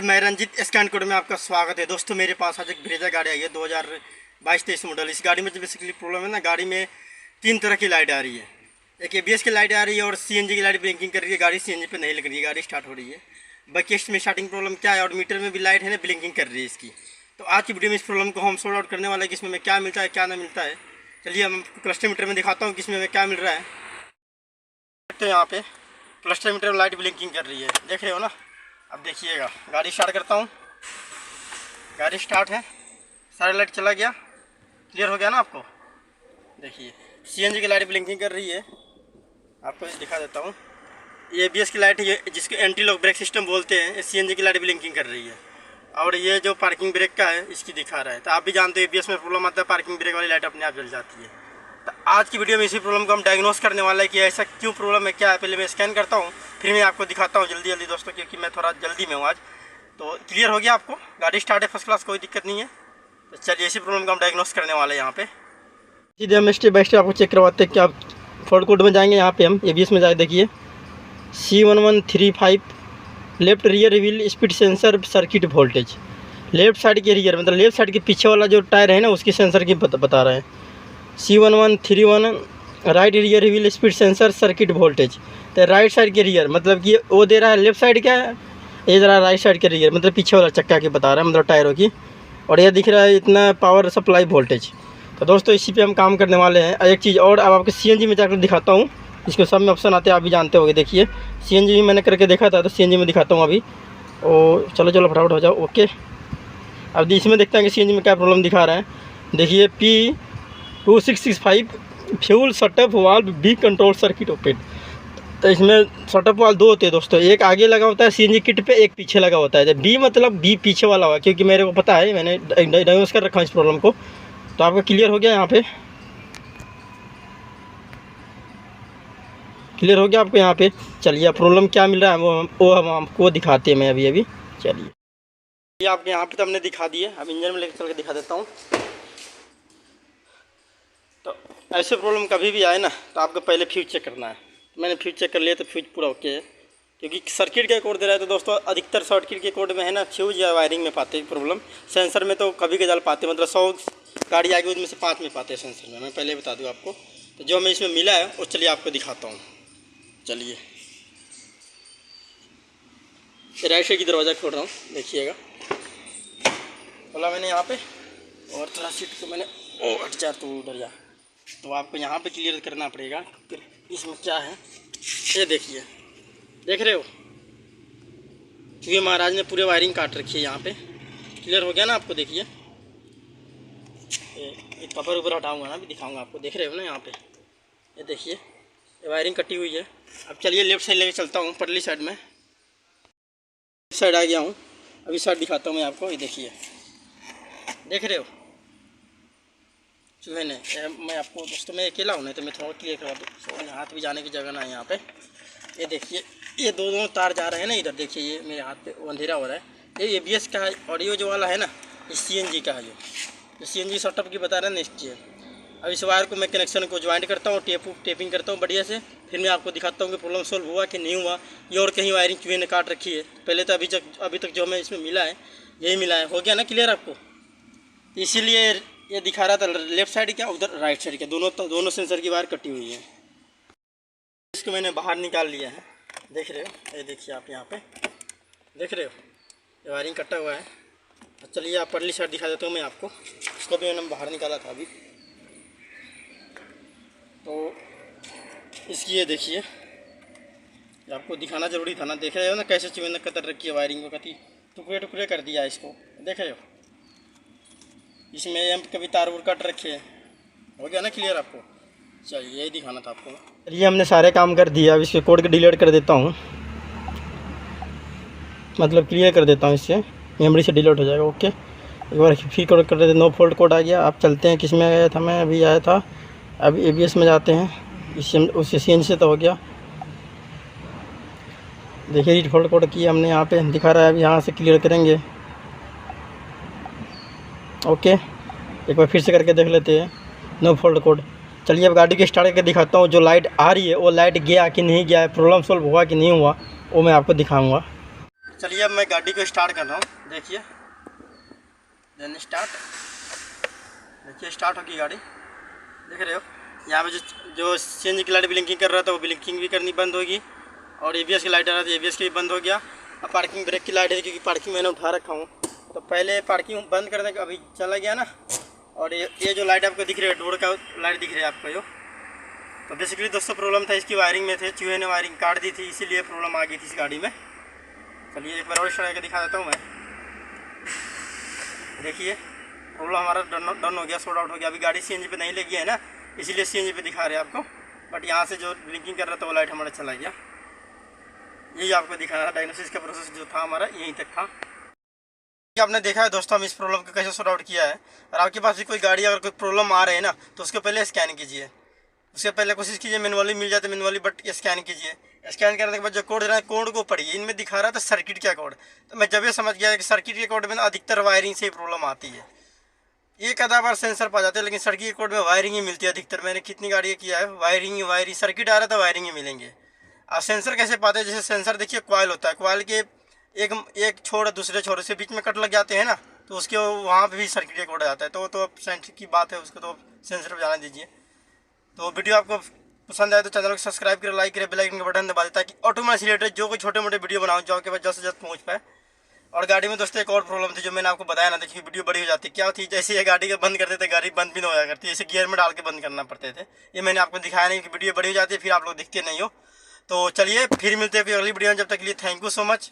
Friends, मैं Ranjit scan code में आपका स्वागत है। दोस्तों, मेरे पास आज एक ब्रेजा गाड़ी आई है 2022-23 मॉडल। इस गाड़ी में जो बेसिकली प्रॉब्लम है ना, गाड़ी में 3 तरह की लाइट आ रही है। एक ABS की लाइट आ रही है और CNG की लाइट ब्लिंकिंग कर रही है। गाड़ी CNG पे नहीं लग रही है, गाड़ी स्टार्ट हो रही है। बाकी इसमें स्टार्टिंग प्रॉब्लम क्या है, और मीटर में भी लाइट है ना, ब्लिंकिंग कर रही है इसकी। तो आज की वीडियो में इस प्रॉब्लम को हम सॉर्ट आउट करने वाले हैं कि इसमें क्या मिलता है, क्या ना मिलता है। चलिए हम क्लस्टर मीटर में दिखाता हूँ कि इसमें क्या मिल रहा है। देखते हैं यहाँ पे क्लस्टर मीटर में लाइट ब्लिंकिंग कर रही है, देख रहे हो ना। अब देखिएगा, गाड़ी स्टार्ट करता हूँ। गाड़ी स्टार्ट है, सारा लाइट चला गया, क्लियर हो गया ना आपको। देखिए CNG की लाइट ब्लिंकिंग कर रही है, आपको इसे दिखा देता हूँ। ये ABS की लाइट है, ये जिसको एंटी लॉक ब्रेक सिस्टम बोलते हैं। CNG की लाइट ब्लिंकिंग कर रही है। और ये जो पार्किंग ब्रेक का है, इसकी दिखा रहा है। तो आप भी जानते हो ABS में प्रॉब्लम आता है, पार्किंग ब्रेक वाली लाइट अपने आप जल जाती है। तो आज की वीडियो में इसी प्रॉब्लम को हम डायग्नोस करने वाला है कि ऐसा क्यों प्रॉब्लम है, क्या है। पहले मैं स्कैन करता हूँ, फिर मैं आपको दिखाता हूँ जल्दी दोस्तों, क्योंकि मैं थोड़ा जल्दी में हूँ आज। तो क्लियर हो गया आपको, गाड़ी स्टार्ट है फर्स्ट क्लास, कोई दिक्कत नहीं है। तो चलिए इसी प्रॉब्लम को हम डायग्नोस करने वाले हैं यहाँ पे। सीधे हम स्टेप बाय स्टेप आपको चेक करवाते हैं कि आप फॉल्ट कोड में जाएंगे। यहाँ पे हम ABS में जाए, देखिए C1135 left rear reveal speed sensor circuit voltage. Left side के रियर मतलब लेफ्ट साइड के पीछे वाला जो टायर है ना, उसकी सेंसर की बता रहे हैं। C1131 right rear reveal speed sensor circuit voltage. तो राइट साइड के रियर मतलब कि वो दे रहा है लेफ्ट साइड का, ये ज़रा राइट साइड के रियर मतलब पीछे वाला चक्का की बता रहा है, मतलब टायरों की। और ये दिख रहा है इतना पावर सप्लाई वोल्टेज। तो दोस्तों इसी पे हम काम करने वाले हैं। एक चीज़ और, अब आपको CNG में जाकर दिखाता हूँ। इसको सब में ऑप्शन आते हैं, आप भी जानते होंगे। देखिए CNG भी मैंने करके देखा था, तो CNG में दिखाता हूँ अभी। और चलो फटाफट हो जाओ, ओके। अब इसमें देखते हैं कि CNG में क्या प्रॉब्लम दिखा रहा है। देखिए P2665 fuel setup valve B control circuit open. तो इसमें सेटअप वाल्व 2 होते हैं दोस्तों, एक आगे लगा होता है CNG किट पे, एक पीछे लगा होता है। बी मतलब बी पीछे वाला हुआ, क्योंकि मेरे को पता है, मैंने डायग्नोस कर रखा है इस प्रॉब्लम को। तो आपको क्लियर हो गया, यहाँ पे क्लियर हो गया आपको यहाँ पे। चलिए प्रॉब्लम क्या मिल रहा है वो हम आपको दिखाते हैं। मैं अभी चलिए ये आपके यहाँ पे तो हमने दिखा दिए। अब इंजन में लेकर चल के दिखा देता हूँ। तो ऐसे प्रॉब्लम कभी भी आए ना, तो आपको पहले फ्यूज चेक करना है। मैंने फ्यूज चेक कर लिया, तो फ्यूज पूरा ओके है, क्योंकि सर्किट का कोड दे रहा है। तो दोस्तों अधिकतर सर्किट के कोड में है ना, फ्यूज या वायरिंग में पाते हैं प्रॉब्लम। सेंसर में तो कभी कभार पाते, मतलब 100 गाड़ी आगे उसमें से 5 में पाते हैं सेंसर में। मैं पहले बता दूँ आपको। तो जो मैं इसमें मिला है वो चलिए आपको दिखाता हूँ। चलिए राइट साइड की दरवाज़ा खोल रहा हूँ, देखिएगा। खोला मैंने यहाँ पे, और थोड़ा सीट को मैंने हट जा, तो उधर जा। तो आपको यहाँ पे क्लियर करना पड़ेगा फिर इसमें क्या है। ये देखिए, देख रहे हो, क्योंकि महाराज ने पूरे वायरिंग काट रखी है यहाँ पे। क्लियर हो गया ना आपको। देखिए ये कवर ऊपर हटाऊँगा ना, भी दिखाऊँगा आपको। देख रहे हो ना यहाँ पे, ये देखिए ये वायरिंग कटी हुई है। अब चलिए लेफ्ट साइड लेके चलता हूँ, परली साइड में। लेफ्ट साइड आ गया हूँ, अभी साइड दिखाता हूँ मैं आपको। ये देखिए, देख रहे हो चूहे ने। मैं आपको दोस्तों, मैं अकेला हूँ, नहीं तो मैं थोड़ा क्लियर करवा दूँ। हाथ भी जाने की जगह ना है यहाँ पे। ये देखिए ये दोनों तार जा रहे हैं ना इधर। देखिए ये मेरे हाथ पे अंधेरा हो रहा है। ये ABS का है, और ये जो वाला है ना, ये CNG का है। जो CNG सेटअप की बता रहे हैं ना, इसकी है। अब इस वायर को मैं कनेक्शन को ज्वाइंट करता हूँ, टेपिंग करता हूँ बढ़िया से। फिर मैं आपको दिखाता हूँ कि प्रॉब्लम सोल्व हुआ कि नहीं हुआ, ये और कहीं वायरिंग चूहे ने काट रखी है। पहले तो अभी तक जो हमें इसमें मिला है यही मिला है। हो गया ना क्लियर आपको। इसीलिए ये दिखा रहा था लेफ्ट साइड क्या, उधर राइट साइड क्या, दोनों सेंसर की वायर कटी हुई है। इसको मैंने बाहर निकाल लिया है, देख रहे हो। ये देखिए आप यहाँ पे देख रहे हो, ये वायरिंग कटा हुआ है। चलिए आप परली साइड दिखा देता हूँ मैं आपको। इसको भी मैंने बाहर निकाला था अभी। तो इसकी ये देखिए, आपको दिखाना ज़रूरी था ना। देख रहे हो ना कैसे चूहे ने कतर रखी है वायरिंग को, कति टुकड़े कर दिया इसको। देख रहे हो, इसमें एम्प कभी तार वुर कट रखे हैं। हो गया ना क्लियर आपको। चलिए यही दिखाना था आपको। चलिए हमने सारे काम कर दिया। अब इसके कोड को डिलीट कर देता हूँ, मतलब क्लियर कर देता हूँ, इससे मेमोरी से डिलीट हो जाएगा। ओके, एक बार फिर कोड कर देते। नो फॉल्ट कोड आ गया। आप चलते हैं, किस में आया था मैं, अभी आया था। अब ABS में जाते हैं, इससे उससे CNG से तो हो गया। देखिए रीड फॉल्ट कोड की हमने यहाँ पे दिखा रहा है। अब यहाँ से क्लियर करेंगे। ओके, एक बार फिर से करके देख लेते हैं, नो फॉल्ट कोड। चलिए अब गाड़ी की स्टार्ट करके दिखाता हूँ। जो लाइट आ रही है वो लाइट गया कि नहीं गया है, प्रॉब्लम सॉल्व हुआ कि नहीं हुआ, वो मैं आपको दिखाऊंगा। चलिए अब मैं गाड़ी को स्टार्ट कर रहा हूँ, देखिए। देन स्टार्ट, देखिए स्टार्ट होगी गाड़ी, देख रहे हो। यहाँ पे जो सीएनजी की लाइट ब्लिंकिंग कर रहा था वो ब्लिंकिंग भी करनी बंद होगी, और एबीएस की लाइट आ रहा था एबीएस की भी बंद हो गया। अब पार्किंग ब्रेक की लाइट है, क्योंकि पार्किंग मैंने उठा रखा हूँ, तो पहले पार्किंग बंद करने का अभी चला गया ना। और ये जो लाइट आपको दिख रही है, डोर का लाइट दिख रही है आपको जो, तो बेसिकली दोस्तों प्रॉब्लम था इसकी वायरिंग में थे, चूहे ने वायरिंग काट दी थी, इसीलिए प्रॉब्लम आ गई थी इस गाड़ी में। चलिए एक बार और स्टार्ट करके दिखा देता हूँ मैं, देखिए प्रॉब्लम हमारा डन हो गया, सॉर्ट आउट हो गया। अभी गाड़ी सीएनजी पे नहीं लगी है ना, इसीलिए सीएनजी पे दिखा रहे हैं आपको, बट यहाँ से जो ब्लिंकिंग कर रहा था वो लाइट हमारा चला गया। यही आपको दिखाना था, डायग्नोसिस का प्रोसेस जो था हमारा यहीं तक था। आपने देखा है दोस्तों हम इस प्रॉब्लम को कैसे सॉर्ट आउट किया है। और आपके पास भी कोई गाड़ी अगर कोई प्रॉब्लम आ रही है ना, तो उसको पहले स्कैन कीजिए, उससे पहले कोशिश कीजिए मैनुअली मिल जाते मैनुअली, बट स्कैन कीजिए। स्कैन करने के बाद जो कोड दे रहा है कोड को पढ़िए, इनमें दिखा रहा था सर्किट का कोड, तो मैं जब ये समझ गया कि सर्किट के कोड में ना अधिकतर वायरिंग से ही प्रॉब्लम आती है। एक आधा बार सेंसर पा जाते हैं, लेकिन सर्किट के कोड में वायरिंग ही मिलती है अधिकतर। मैंने कितनी गाड़ियाँ किया है, वायरिंग सर्किट आ रहा था वायरिंग ही मिलेंगे। आप सेंसर कैसे पाते हैं, जैसे सेंसर देखिए कॉइल होता है, कॉइल के एक छोर दूसरे छोर से बीच में कट लग जाते हैं ना, तो उसके वहाँ पे भी सर्किट का कोड आ जाता है। तो साइंटिफिक की बात है, उसको तो सेंसर पर जाना दीजिए। तो वीडियो आपको पसंद आए तो चैनल को सब्सक्राइब करें, लाइक करें, बेल आइकन का बटन दबा दें, ताकि ऑटोमेटिक रिलेटेड जो कोई छोटे मोटे वीडियो बनाऊँ जो आपके पास जल्द से जल्द पहुँच पाए। और गाड़ी में दोस्तों एक और प्रॉब्लम थी जो मैंने आपको बताया ना, देखिए वीडियो बड़ी हो जाती क्या थी, जैसे ये गाड़ी को बंद करते थे गाड़ी बंद भी ना होया करती, जैसे गियर में डाल के बंद करना पड़ते थे। ये मैंने आपको दिखाया नहीं कि वीडियो बड़ी हो जाती है, फिर आप लोग दिखते नहीं हो। तो चलिए फिर मिलते हैं कोई अगली वीडियो में, जब तक के लिए थैंक यू सो मच।